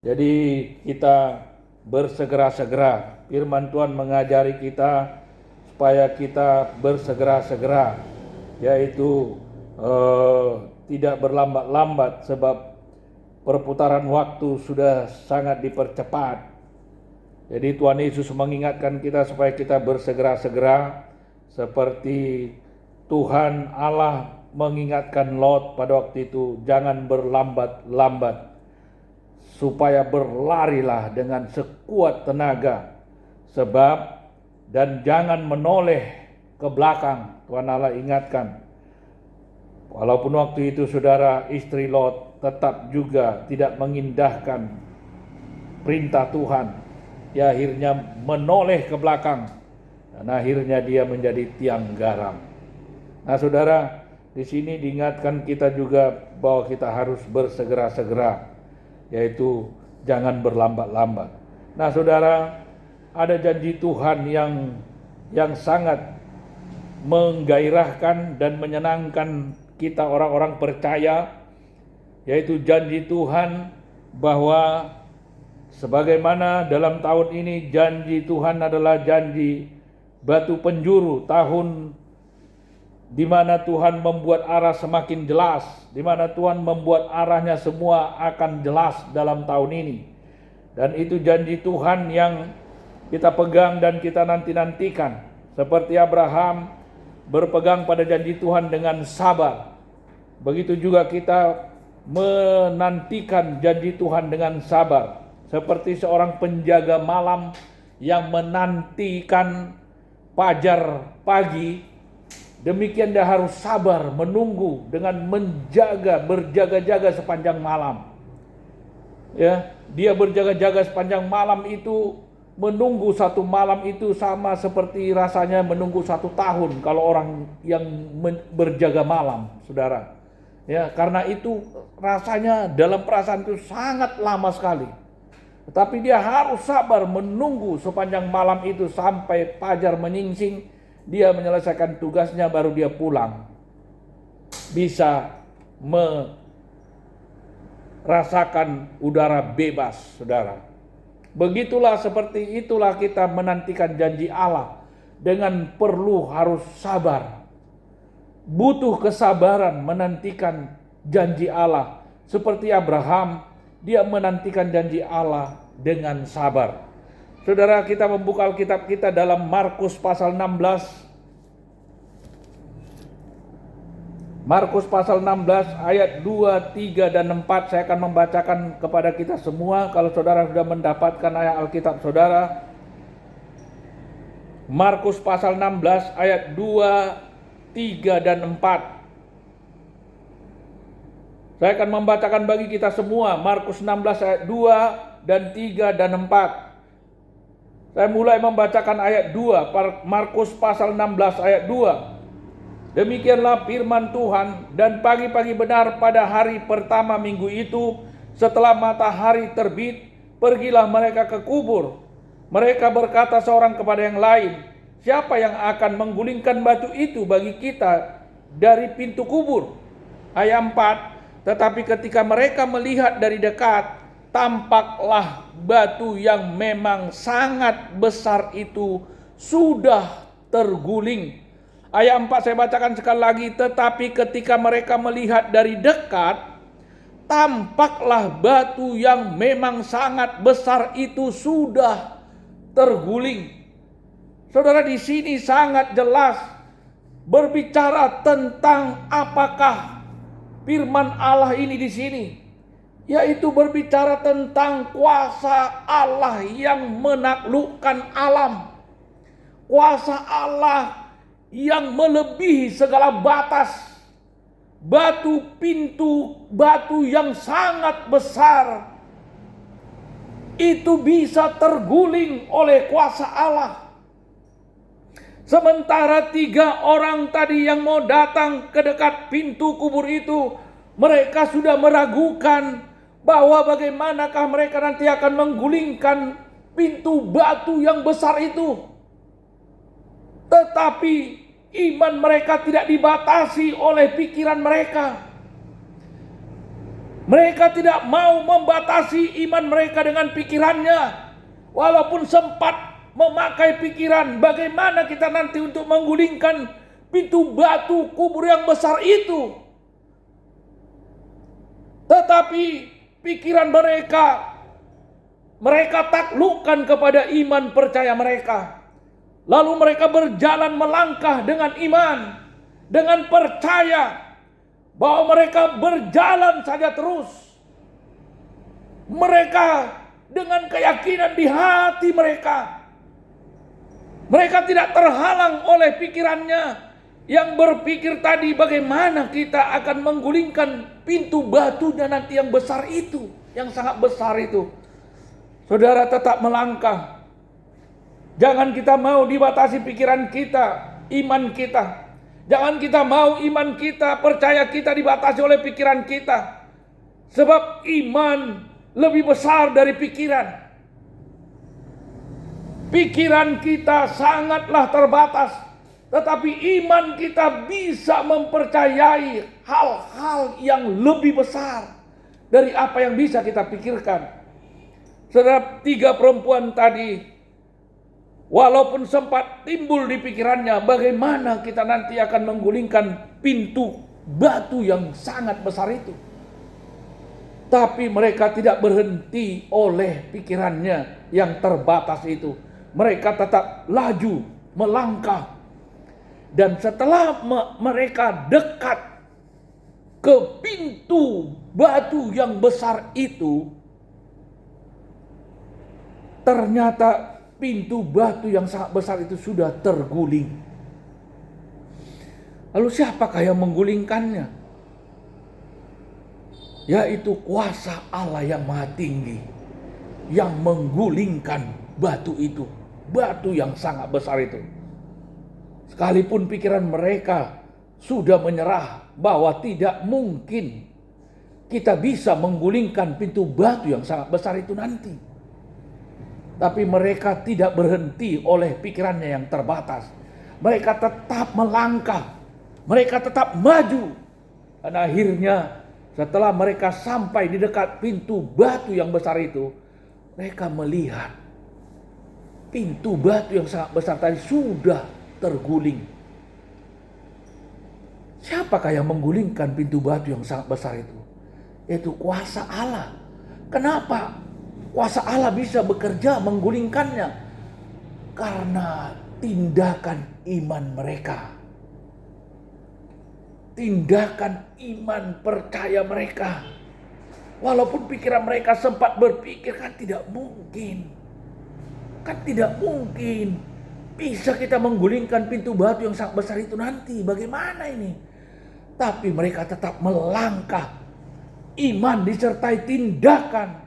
Jadi kita bersegera-segera. Firman Tuhan mengajari kita supaya kita bersegera-segera, yaitu tidak berlambat-lambat, sebab perputaran waktu sudah sangat dipercepat. Jadi Tuhan Yesus mengingatkan kita supaya kita bersegera-segera, seperti Tuhan Allah mengingatkan Lot pada waktu itu, jangan berlambat-lambat, supaya berlarilah dengan sekuat tenaga, sebab dan jangan menoleh ke belakang. Tuhan Allah ingatkan. Walaupun waktu itu saudara, istri Lot tetap juga tidak mengindahkan perintah Tuhan. Dia akhirnya menoleh ke belakang dan akhirnya dia menjadi tiang garam. Nah saudara, di sini diingatkan kita juga bahwa kita harus bersegera-segera, yaitu jangan berlambat-lambat. Nah saudara, ada janji Tuhan yang sangat menggairahkan dan menyenangkan kita orang-orang percaya, yaitu janji Tuhan bahwa sebagaimana dalam tahun ini janji Tuhan adalah janji batu penjuru, tahun di mana Tuhan membuat arah semakin jelas, di mana Tuhan membuat arahnya semua akan jelas dalam tahun ini. Dan itu janji Tuhan yang kita pegang dan kita nanti-nantikan. Seperti Abraham berpegang pada janji Tuhan dengan sabar, begitu juga kita menantikan janji Tuhan dengan sabar. Seperti seorang penjaga malam yang menantikan fajar pagi, demikian dia harus sabar menunggu dengan berjaga-jaga sepanjang malam. Ya, dia berjaga-jaga sepanjang malam itu, menunggu satu malam itu sama seperti rasanya menunggu 1 tahun kalau orang yang berjaga malam, saudara. Ya, karena itu rasanya dalam perasaan itu sangat lama sekali. Tetapi dia harus sabar menunggu sepanjang malam itu sampai fajar menyingsing. Dia menyelesaikan tugasnya, baru dia pulang. Bisa merasakan udara bebas, saudara. Begitulah, seperti itulah kita menantikan janji Allah, dengan perlu harus sabar. Butuh kesabaran menantikan janji Allah. Seperti Abraham, dia menantikan janji Allah dengan sabar. Saudara, kita membuka Alkitab kita dalam Markus pasal 16. Markus pasal 16 ayat 2, 3, dan 4. Saya akan membacakan kepada kita semua. Kalau saudara sudah mendapatkan ayat Alkitab saudara, Markus pasal 16 ayat 2, 3, dan 4. Saya akan membacakan bagi kita semua Markus 16 ayat 2 dan 3 dan 4. Saya mulai membacakan ayat 2, Markus pasal 16 ayat 2. Demikianlah firman Tuhan, dan pagi-pagi benar pada hari pertama minggu itu, setelah matahari terbit, pergilah mereka ke kubur. Mereka berkata seorang kepada yang lain, siapa yang akan menggulingkan batu itu bagi kita dari pintu kubur? Ayat 4, tetapi ketika mereka melihat dari dekat, tampaklah batu yang memang sangat besar itu sudah terguling. Ayat 4 saya bacakan sekali lagi. Tetapi ketika mereka melihat dari dekat, tampaklah batu yang memang sangat besar itu sudah terguling. Saudara, di sini sangat jelas berbicara tentang apakah firman Allah ini di sini, yaitu berbicara tentang kuasa Allah yang menaklukkan alam. Kuasa Allah yang melebihi segala batas. Batu pintu, batu yang sangat besar, itu bisa terguling oleh kuasa Allah. Sementara 3 orang tadi yang mau datang ke dekat pintu kubur itu, mereka sudah meragukan bahwa bagaimanakah mereka nanti akan menggulingkan pintu batu yang besar itu. Tetapi iman mereka tidak dibatasi oleh pikiran mereka. Mereka tidak mau membatasi iman mereka dengan pikirannya. Walaupun sempat memakai pikiran bagaimana kita nanti untuk menggulingkan pintu batu kubur yang besar itu. Tetapi pikiran mereka taklukkan kepada iman percaya mereka. Lalu mereka berjalan melangkah dengan iman, dengan percaya bahwa mereka berjalan saja terus. Mereka dengan keyakinan di hati mereka. Mereka tidak terhalang oleh pikirannya yang berpikir tadi bagaimana kita akan menggulingkan pintu batunya nanti yang besar itu, yang sangat besar itu. Saudara tetap melangkah. Jangan kita mau dibatasi pikiran kita, iman kita. Jangan kita mau iman kita, percaya kita dibatasi oleh pikiran kita. Sebab iman lebih besar dari pikiran. Pikiran kita sangatlah terbatas. Tetapi iman kita bisa mempercayai hal-hal yang lebih besar dari apa yang bisa kita pikirkan. Saudara, 3 perempuan tadi, walaupun sempat timbul di pikirannya bagaimana kita nanti akan menggulingkan pintu batu yang sangat besar itu. Tapi mereka tidak berhenti oleh pikirannya yang terbatas itu. Mereka tetap laju, melangkah. Dan setelah mereka dekat ke pintu batu yang besar itu, ternyata pintu batu yang sangat besar itu sudah terguling. Lalu siapakah yang menggulingkannya? Yaitu kuasa Allah yang maha tinggi yang menggulingkan batu itu, batu yang sangat besar itu. Sekalipun pikiran mereka sudah menyerah bahwa tidak mungkin kita bisa menggulingkan pintu batu yang sangat besar itu nanti. Tapi mereka tidak berhenti oleh pikirannya yang terbatas. Mereka tetap melangkah. Mereka tetap maju. Dan akhirnya setelah mereka sampai di dekat pintu batu yang besar itu, mereka melihat pintu batu yang sangat besar tadi sudah terguling. Siapakah yang menggulingkan pintu batu yang sangat besar itu? Yaitu kuasa Allah. Kenapa kuasa Allah bisa bekerja menggulingkannya? Karena tindakan iman mereka. Tindakan iman percaya mereka. Walaupun pikiran mereka sempat berpikir kan tidak mungkin. Kan tidak mungkin bisa kita menggulingkan pintu batu yang sangat besar itu nanti. Bagaimana ini? Tapi mereka tetap melangkah. Iman disertai tindakan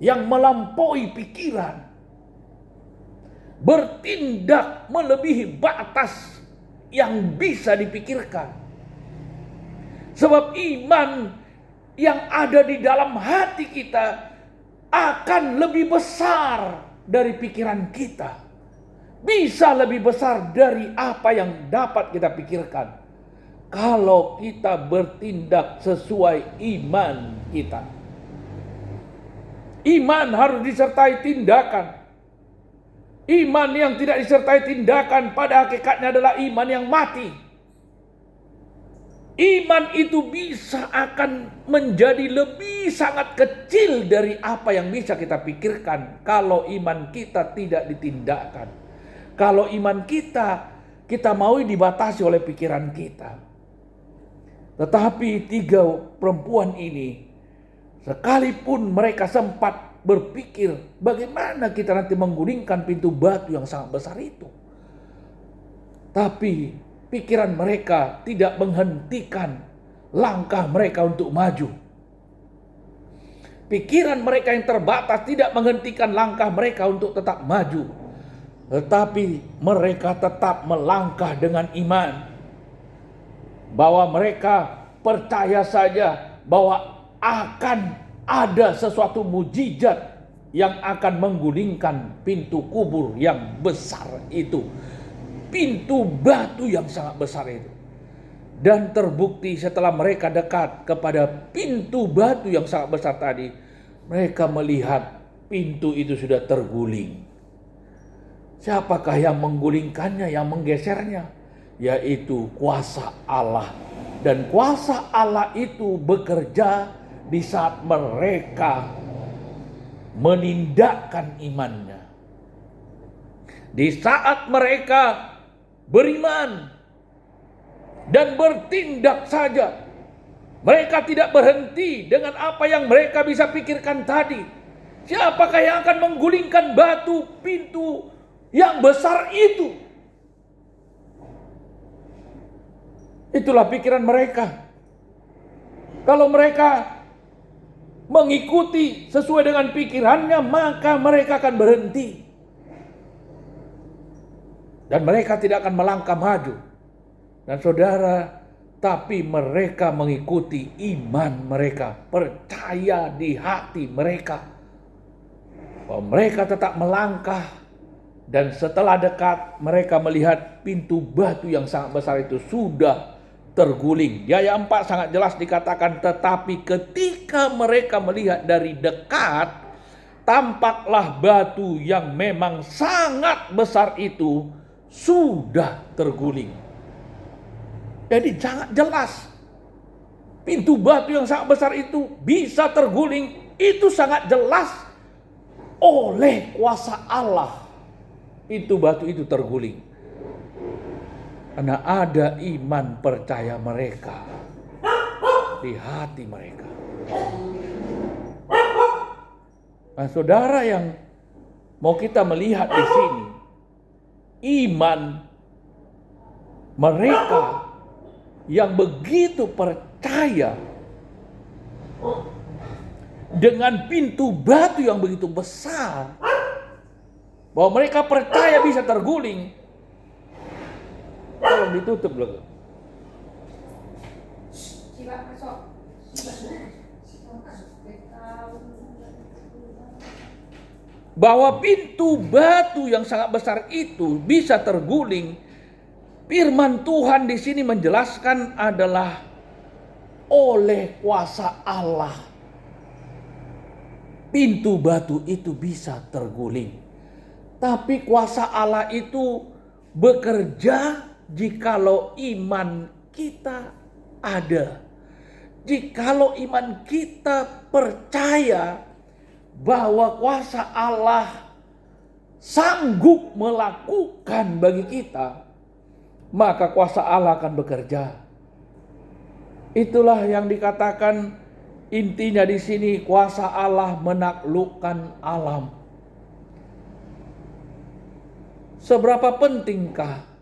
yang melampaui pikiran. Bertindak melebihi batas yang bisa dipikirkan. Sebab iman yang ada di dalam hati kita akan lebih besar dari pikiran kita. Bisa lebih besar dari apa yang dapat kita pikirkan. Kalau kita bertindak sesuai iman kita. Iman harus disertai tindakan. Iman yang tidak disertai tindakan pada hakikatnya adalah iman yang mati. Iman itu bisa akan menjadi lebih sangat kecil dari apa yang bisa kita pikirkan kalau iman kita tidak ditindakkan. Kalau iman kita mau dibatasi oleh pikiran kita. Tetapi 3 perempuan ini, sekalipun mereka sempat berpikir bagaimana kita nanti menggulingkan pintu batu yang sangat besar itu. Tapi pikiran mereka tidak menghentikan langkah mereka untuk maju. Pikiran mereka yang terbatas tidak menghentikan langkah mereka untuk tetap maju. Tetapi mereka tetap melangkah dengan iman. Bahwa mereka percaya saja bahwa akan ada sesuatu mujizat yang akan menggulingkan pintu kubur yang besar itu. Pintu batu yang sangat besar itu. Dan terbukti setelah mereka dekat kepada pintu batu yang sangat besar tadi, mereka melihat pintu itu sudah terguling. Siapakah yang menggulingkannya, yang menggesernya? Yaitu kuasa Allah. Dan kuasa Allah itu bekerja di saat mereka menindakkan imannya. Di saat mereka beriman dan bertindak saja, mereka tidak berhenti dengan apa yang mereka bisa pikirkan tadi. Siapakah yang akan menggulingkan batu pintu yang besar itu? Itulah pikiran mereka. Kalau mereka mengikuti sesuai dengan pikirannya, maka mereka akan berhenti. Dan mereka tidak akan melangkah maju. Dan saudara, tapi mereka mengikuti iman mereka, percaya di hati mereka bahwa mereka tetap melangkah. Dan setelah dekat, mereka melihat pintu batu yang sangat besar itu sudah terguling. Di ayat 4 sangat jelas dikatakan, tetapi ketika mereka melihat dari dekat, tampaklah batu yang memang sangat besar itu sudah terguling. Jadi sangat jelas, pintu batu yang sangat besar itu bisa terguling. Itu sangat jelas oleh kuasa Allah. Pintu batu itu terguling karena ada iman percaya mereka di hati mereka. Nah, saudara, yang mau kita melihat di sini, iman mereka yang begitu percaya dengan pintu batu yang begitu besar, bahwa mereka percaya bisa terguling. Tolong ditutup loh. Bahwa pintu batu yang sangat besar itu bisa terguling. Firman Tuhan di sini menjelaskan adalah oleh kuasa Allah. Pintu batu itu bisa terguling. Tapi kuasa Allah itu bekerja jikalau iman kita ada. Jikalau iman kita percaya bahwa kuasa Allah sanggup melakukan bagi kita, maka kuasa Allah akan bekerja. Itulah yang dikatakan intinya di sini, kuasa Allah menaklukkan alam. Seberapa pentingkah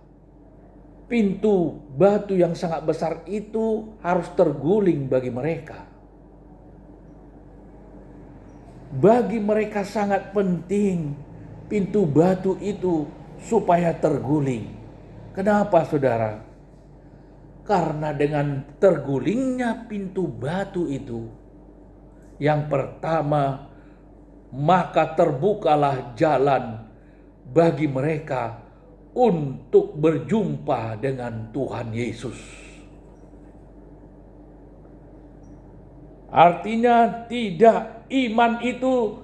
pintu batu yang sangat besar itu harus terguling bagi mereka? Bagi mereka sangat penting pintu batu itu supaya terguling. Kenapa, saudara? Karena dengan tergulingnya pintu batu itu, yang pertama, maka terbukalah jalan bagi mereka untuk berjumpa dengan Tuhan Yesus. Artinya tidak iman itu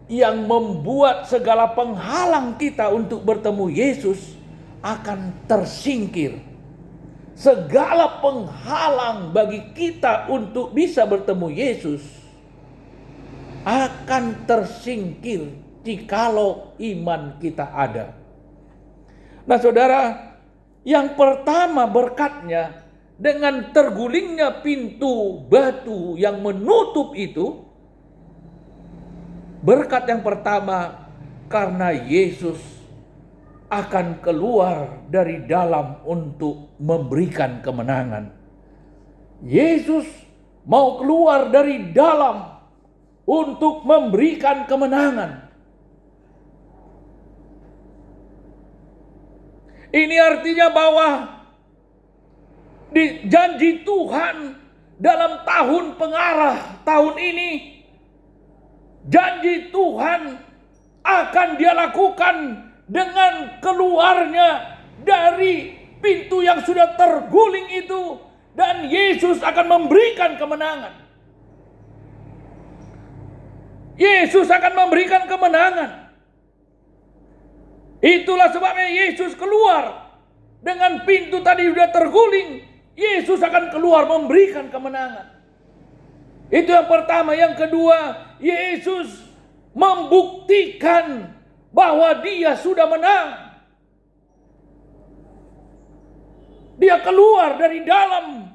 yang membuat segala penghalang kita untuk bertemu Yesus akan tersingkir. Segala penghalang bagi kita untuk bisa bertemu Yesus akan tersingkir jikalau iman kita ada. Nah, saudara, yang pertama berkatnya dengan tergulingnya pintu batu yang menutup itu, berkat yang pertama karena Yesus akan keluar dari dalam untuk memberikan kemenangan. Yesus mau keluar dari dalam untuk memberikan kemenangan. Ini artinya bahwa di janji Tuhan dalam tahun pengarah tahun ini, janji Tuhan akan Dia lakukan dengan keluarnya dari pintu yang sudah terguling itu, dan Yesus akan memberikan kemenangan. Yesus akan memberikan kemenangan. Itulah sebabnya Yesus keluar. Dengan pintu tadi sudah terguling, Yesus akan keluar memberikan kemenangan. Itu yang pertama. Yang kedua, Yesus membuktikan bahwa dia sudah menang. Dia keluar dari dalam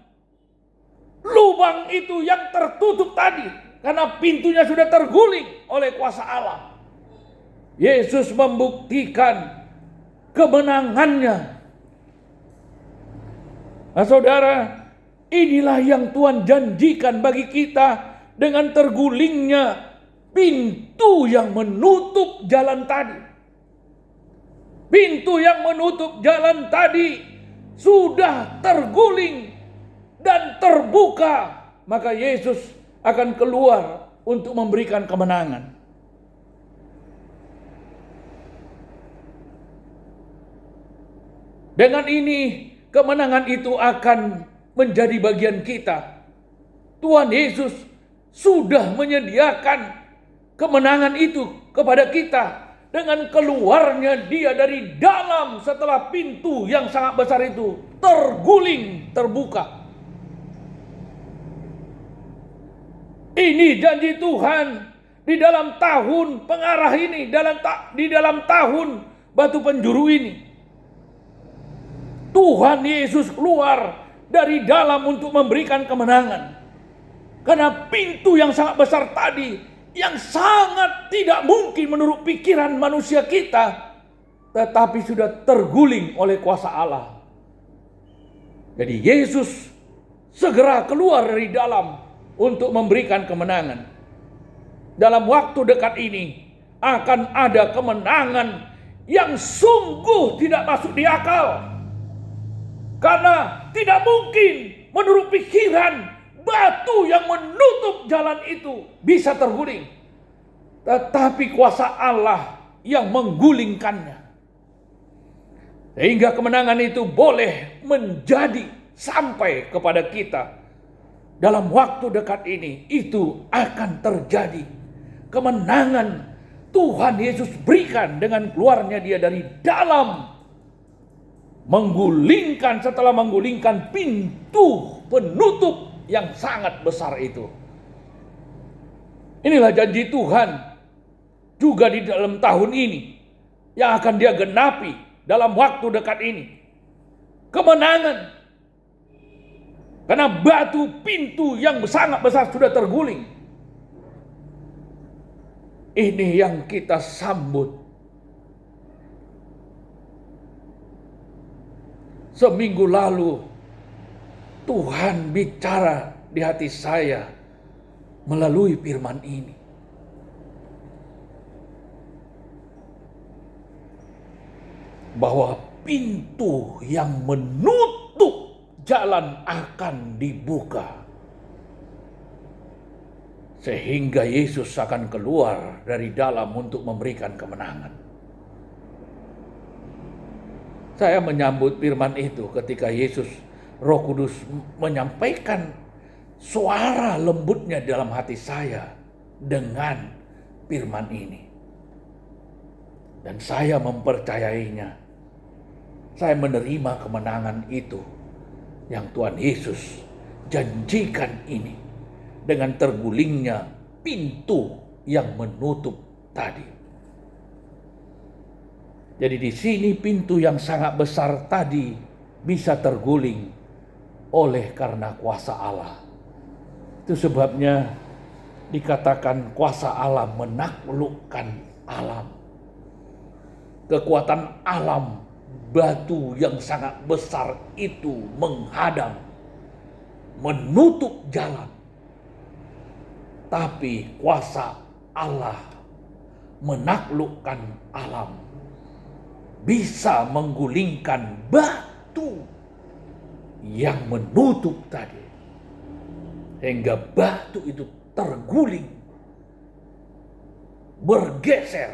lubang itu yang tertutup tadi, karena pintunya sudah terguling oleh kuasa Allah. Yesus membuktikan kemenangannya. Nah, saudara, inilah yang Tuhan janjikan bagi kita dengan tergulingnya pintu yang menutup jalan tadi. Pintu yang menutup jalan tadi sudah terguling dan terbuka, maka Yesus akan keluar untuk memberikan kemenangan. Dengan ini, kemenangan itu akan menjadi bagian kita. Tuhan Yesus sudah menyediakan kemenangan itu kepada kita dengan keluarnya dia dari dalam setelah pintu yang sangat besar itu terguling, terbuka. Ini janji Tuhan di dalam tahun pengarah ini, di dalam tahun batu penjuru ini. Tuhan Yesus keluar dari dalam untuk memberikan kemenangan. Karena pintu yang sangat besar tadi, yang sangat tidak mungkin menurut pikiran manusia kita, tetapi sudah terguling oleh kuasa Allah. Jadi Yesus segera keluar dari dalam untuk memberikan kemenangan. Dalam waktu dekat ini akan ada kemenangan yang sungguh tidak masuk di akal. Karena tidak mungkin menurut pikiran batu yang menutup jalan itu bisa terguling. Tetapi kuasa Allah yang menggulingkannya. Sehingga kemenangan itu boleh menjadi sampai kepada kita. Dalam waktu dekat ini itu akan terjadi. Kemenangan Tuhan Yesus berikan dengan keluarnya dia dari dalam. Setelah menggulingkan pintu penutup yang sangat besar itu. Inilah janji Tuhan juga di dalam tahun ini yang akan dia genapi dalam waktu dekat ini. Kemenangan. Karena batu pintu yang sangat besar sudah terguling. Ini yang kita sambut. Seminggu lalu Tuhan bicara di hati saya melalui firman ini. Bahwa pintu yang menutup jalan akan dibuka. Sehingga Yesus akan keluar dari dalam untuk memberikan kemenangan. Saya menyambut firman itu ketika Yesus, Roh Kudus menyampaikan suara lembutnya dalam hati saya dengan firman ini. Dan saya mempercayainya. Saya menerima kemenangan itu yang Tuhan Yesus janjikan ini dengan tergulingnya pintu yang menutup tadi. Jadi di sini pintu yang sangat besar tadi bisa terguling oleh karena kuasa Allah. Itu sebabnya dikatakan kuasa Allah menaklukkan alam. Kekuatan alam, batu yang sangat besar itu menghadang, menutup jalan. Tapi kuasa Allah menaklukkan alam. Bisa menggulingkan batu yang menutup tadi. Hingga batu itu terguling. Bergeser.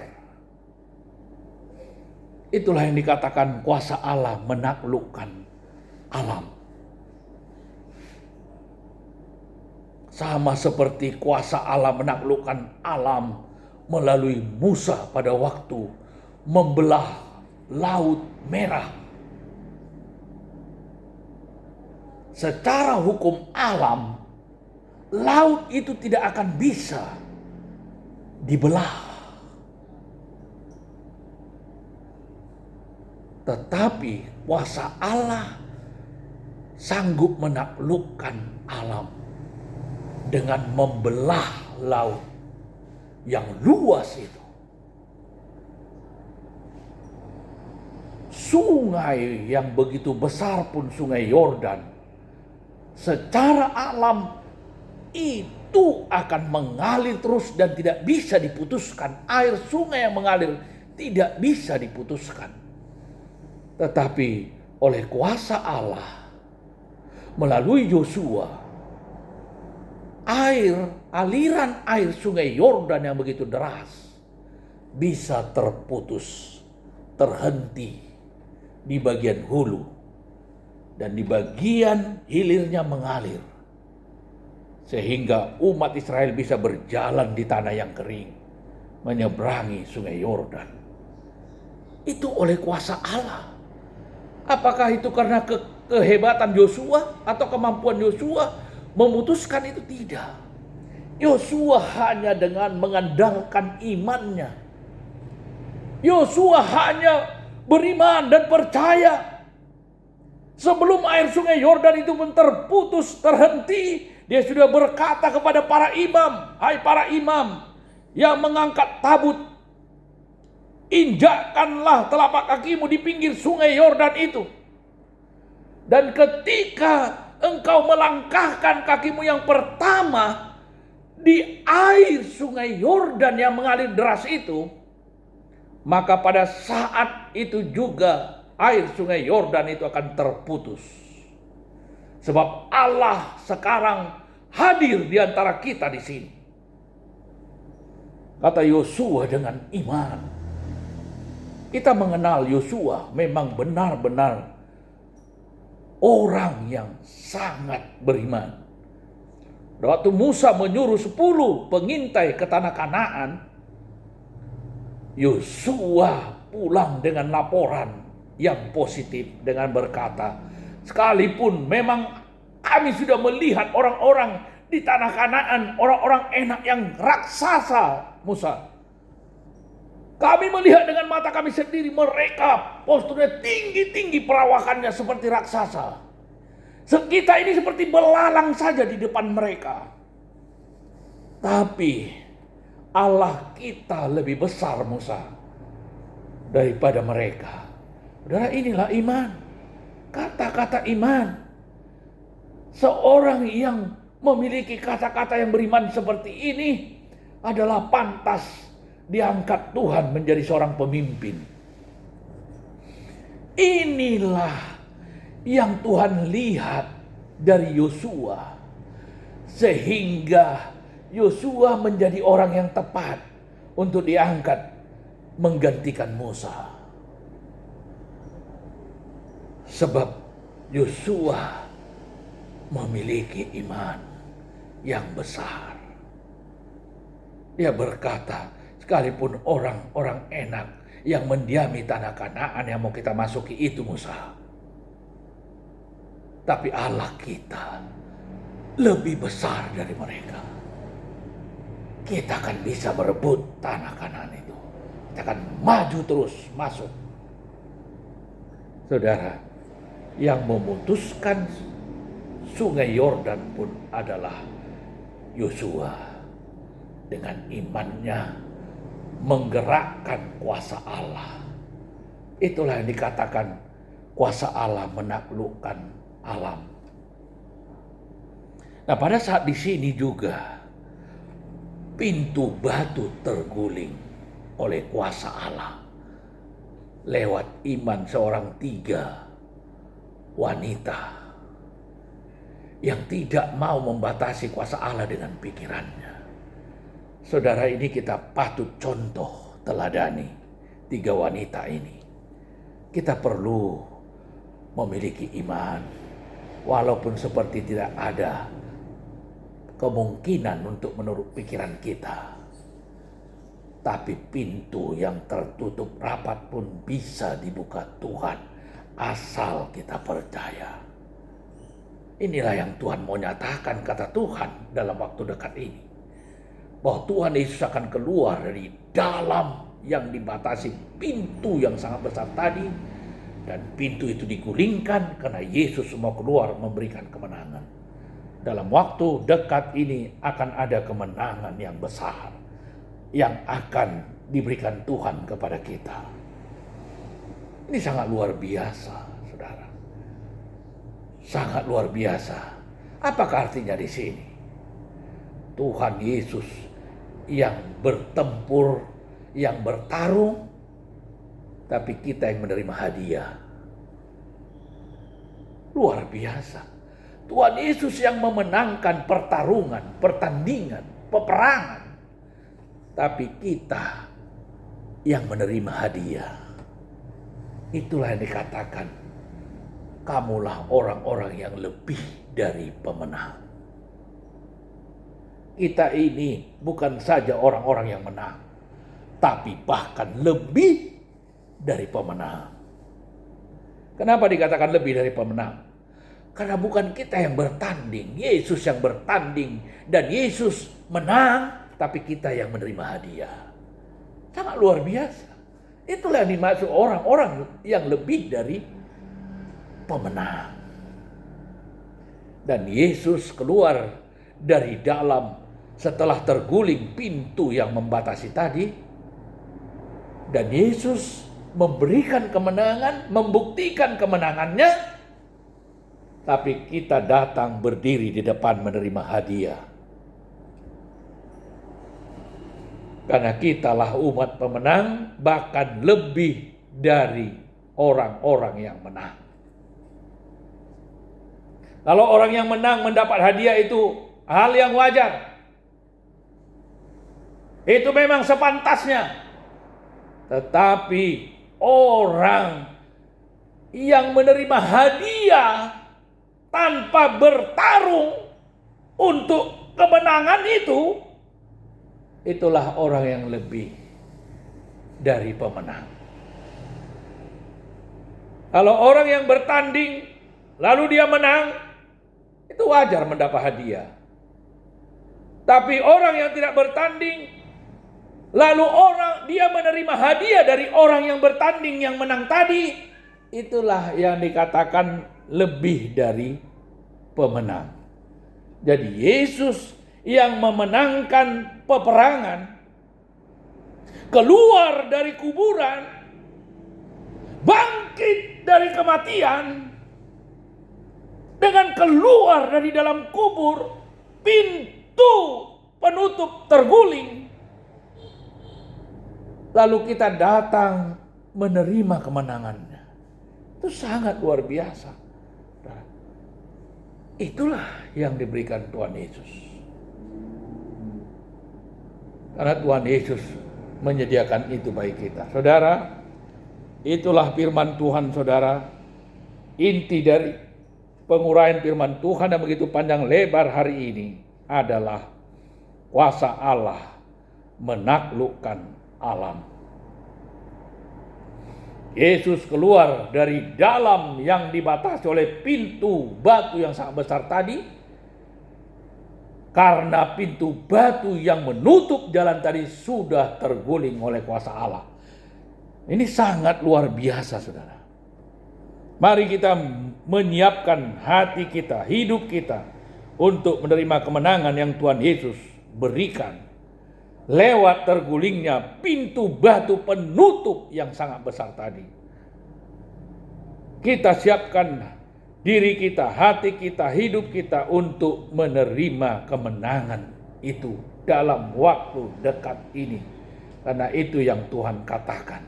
Itulah yang dikatakan kuasa Allah menaklukkan alam. sama seperti kuasa Allah menaklukkan alam melalui Musa pada waktu membelah Laut Merah. Secara hukum alam, laut itu tidak akan bisa dibelah. Tetapi kuasa Allah sanggup menaklukkan alam dengan membelah laut yang luas itu. Sungai yang begitu besar pun, Sungai Yordan, secara alam itu akan mengalir terus dan tidak bisa diputuskan. Air sungai yang mengalir tidak bisa diputuskan. Tetapi oleh kuasa Allah melalui Yosua, aliran air Sungai Yordan yang begitu deras bisa terputus, terhenti di bagian hulu, dan di bagian hilirnya mengalir, sehingga umat Israel bisa berjalan di tanah yang kering, menyeberangi Sungai Yordan. Itu oleh kuasa Allah. Apakah itu karena kehebatan Yosua atau kemampuan Yosua memutuskan itu? Tidak. Yosua hanya dengan mengandalkan imannya. Yosua hanya beriman dan percaya. Sebelum air Sungai Yordan itu pun terputus, terhenti, dia sudah berkata kepada para imam, "Hai para imam yang mengangkat tabut, injakkanlah telapak kakimu di pinggir Sungai Yordan itu. Dan ketika engkau melangkahkan kakimu yang pertama di air Sungai Yordan yang mengalir deras itu, maka pada saat itu juga air Sungai Yordan itu akan terputus. Sebab Allah sekarang hadir di antara kita di sini." Kata Yosua dengan iman. Kita mengenal Yosua memang benar-benar orang yang sangat beriman. Waktu Musa menyuruh 10 pengintai ke tanah Kanaan, Yosua pulang dengan laporan yang positif dengan berkata, "Sekalipun memang kami sudah melihat orang-orang di tanah Kanaan, orang-orang enak yang raksasa, Musa. Kami melihat dengan mata kami sendiri, mereka posturnya tinggi-tinggi, perawakannya seperti raksasa. Kita ini seperti belalang saja di depan mereka. Tapi Allah kita lebih besar, Musa, daripada mereka." Saudara, inilah iman. Kata-kata iman. Seorang yang memiliki kata-kata yang beriman seperti ini adalah pantas diangkat Tuhan menjadi seorang pemimpin. Inilah yang Tuhan lihat dari Yosua, sehingga Yosua menjadi orang yang tepat untuk diangkat menggantikan Musa. Sebab Yosua memiliki iman yang besar. Dia berkata, sekalipun orang-orang enak yang mendiami tanah Kanaan yang mau kita masuki itu, Musa, tapi Allah kita lebih besar dari mereka. Kita akan bisa berebut tanah Kanaan itu. Kita akan maju terus masuk. Saudara, yang memutuskan Sungai Yordan pun adalah Yosua. Dengan imannya menggerakkan kuasa Allah. Itulah yang dikatakan kuasa Allah menaklukkan alam. Nah, pada saat di sini juga pintu batu terguling oleh kuasa Allah lewat iman seorang 3 wanita yang tidak mau membatasi kuasa Allah dengan pikirannya. Saudara, ini kita patut contoh teladani 3 wanita ini. Kita perlu memiliki iman, walaupun seperti tidak ada kemungkinan untuk menurut pikiran kita. Tapi pintu yang tertutup rapat pun bisa dibuka Tuhan, asal kita percaya. Inilah yang Tuhan mau nyatakan, kata Tuhan dalam waktu dekat ini. Bahwa Tuhan Yesus akan keluar dari dalam yang dibatasi pintu yang sangat besar tadi. Dan pintu itu digulingkan karena Yesus mau keluar memberikan kemenangan. Dalam waktu dekat ini akan ada kemenangan yang besar yang akan diberikan Tuhan kepada kita. Ini sangat luar biasa, saudara. Sangat luar biasa. Apakah artinya di sini? Tuhan Yesus yang bertempur, yang bertarung, tapi kita yang menerima hadiah. Luar biasa. Tuhan Yesus yang memenangkan pertarungan, pertandingan, peperangan. Tapi kita yang menerima hadiah. Itulah yang dikatakan, kamulah orang-orang yang lebih dari pemenang. Kita ini bukan saja orang-orang yang menang, tapi bahkan lebih dari pemenang. Kenapa dikatakan lebih dari pemenang? Karena bukan kita yang bertanding, Yesus yang bertanding dan Yesus menang, tapi kita yang menerima hadiah. Sangat luar biasa. Itulah yang dimaksud orang-orang yang lebih dari pemenang. Dan Yesus keluar dari dalam setelah terguling pintu yang membatasi tadi. Dan Yesus memberikan kemenangan, membuktikan kemenangannya. Tapi kita datang berdiri di depan menerima hadiah. Karena kitalah umat pemenang, bahkan lebih dari orang-orang yang menang. Kalau orang yang menang mendapat hadiah itu hal yang wajar. Itu memang sepantasnya. Tetapi orang yang menerima hadiah tanpa bertarung untuk kemenangan itu, itulah orang yang lebih dari pemenang. Kalau orang yang bertanding lalu dia menang, itu wajar mendapat hadiah. Tapi orang yang tidak bertanding lalu dia menerima hadiah dari orang yang bertanding yang menang tadi, itulah yang dikatakan lebih dari pemenang. Jadi Yesus yang memenangkan peperangan, keluar dari kuburan, bangkit dari kematian, dengan keluar dari dalam kubur, pintu penutup terguling. Lalu kita datang menerima kemenangannya. Itu sangat luar biasa. Itulah yang diberikan Tuhan Yesus. Karena Tuhan Yesus menyediakan itu bagi kita. Saudara, itulah firman Tuhan, saudara. Inti dari penguraian firman Tuhan yang begitu panjang lebar hari ini adalah kuasa Allah menaklukkan alam. Yesus keluar dari dalam yang dibatasi oleh pintu batu yang sangat besar tadi. Karena pintu batu yang menutup jalan tadi sudah terguling oleh kuasa Allah. Ini sangat luar biasa, saudara. Mari kita menyiapkan hati kita, hidup kita untuk menerima kemenangan yang Tuhan Yesus berikan. Lewat tergulingnya pintu batu penutup yang sangat besar tadi. Kita siapkan diri kita, hati kita, hidup kita untuk menerima kemenangan itu dalam waktu dekat ini. Karena itu yang Tuhan katakan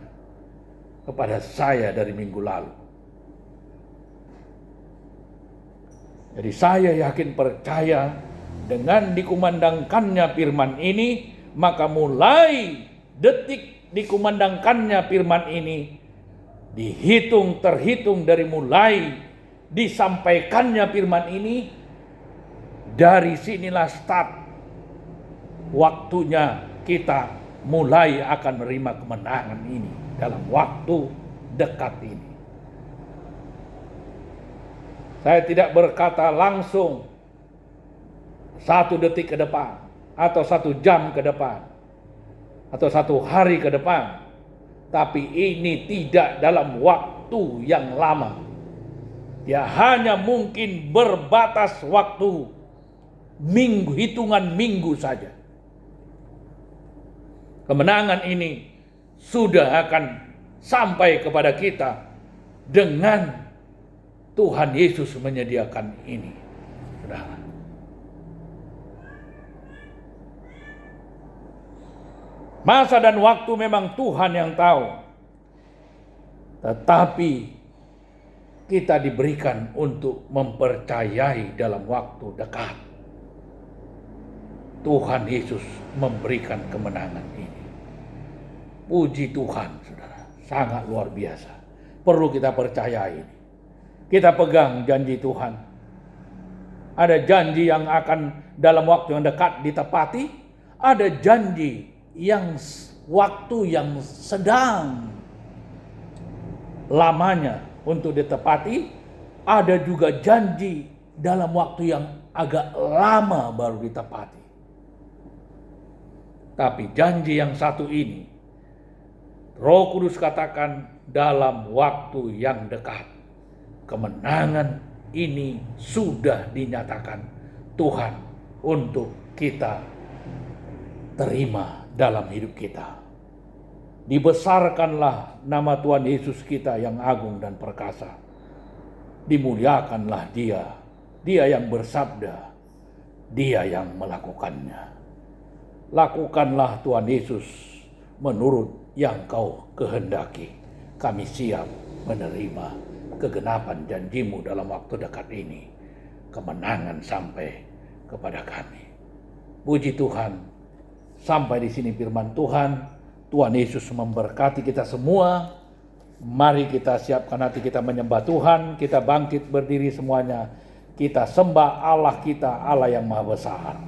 kepada saya dari minggu lalu. Jadi saya yakin percaya dengan dikumandangkannya firman ini, maka mulai detik dikumandangkannya firman ini, terhitung dari mulai disampaikannya firman ini, Dari sinilah start waktunya kita mulai akan menerima kemenangan ini dalam waktu dekat ini. Saya tidak berkata langsung 1 detik ke depan, atau 1 jam ke depan, atau 1 hari ke depan. Tapi ini tidak dalam waktu yang lama. Ya hanya mungkin berbatas waktu hitungan minggu saja. Kemenangan ini sudah akan sampai kepada kita dengan Tuhan Yesus menyediakan ini. Saudara. Masa dan waktu memang Tuhan yang tahu. Tetapi kita diberikan untuk mempercayai dalam waktu dekat. Tuhan Yesus memberikan kemenangan ini. Puji Tuhan, saudara. Sangat luar biasa. Perlu kita percayai ini. Kita pegang janji Tuhan. Ada janji yang akan dalam waktu yang dekat ditepati. Ada janji yang waktu yang sedang lamanya untuk ditepati. Ada juga janji dalam waktu yang agak lama baru ditepati. Tapi janji yang satu ini, Roh Kudus katakan dalam waktu yang dekat. Kemenangan ini sudah dinyatakan Tuhan untuk kita terima dalam hidup kita. Dibesarkanlah nama Tuhan Yesus kita yang agung dan perkasa. Dimuliakanlah Dia, Dia yang bersabda, Dia yang melakukannya. Lakukanlah Tuhan Yesus menurut yang Kau kehendaki. Kami siap menerima kegenapan janji-Mu dalam waktu dekat ini. Kemenangan sampai kepada kami. Puji Tuhan, sampai di sini firman Tuhan. Tuhan Yesus memberkati kita semua. Mari kita siapkan hati kita menyembah Tuhan. Kita bangkit berdiri semuanya. Kita sembah Allah kita, Allah yang Maha Besar.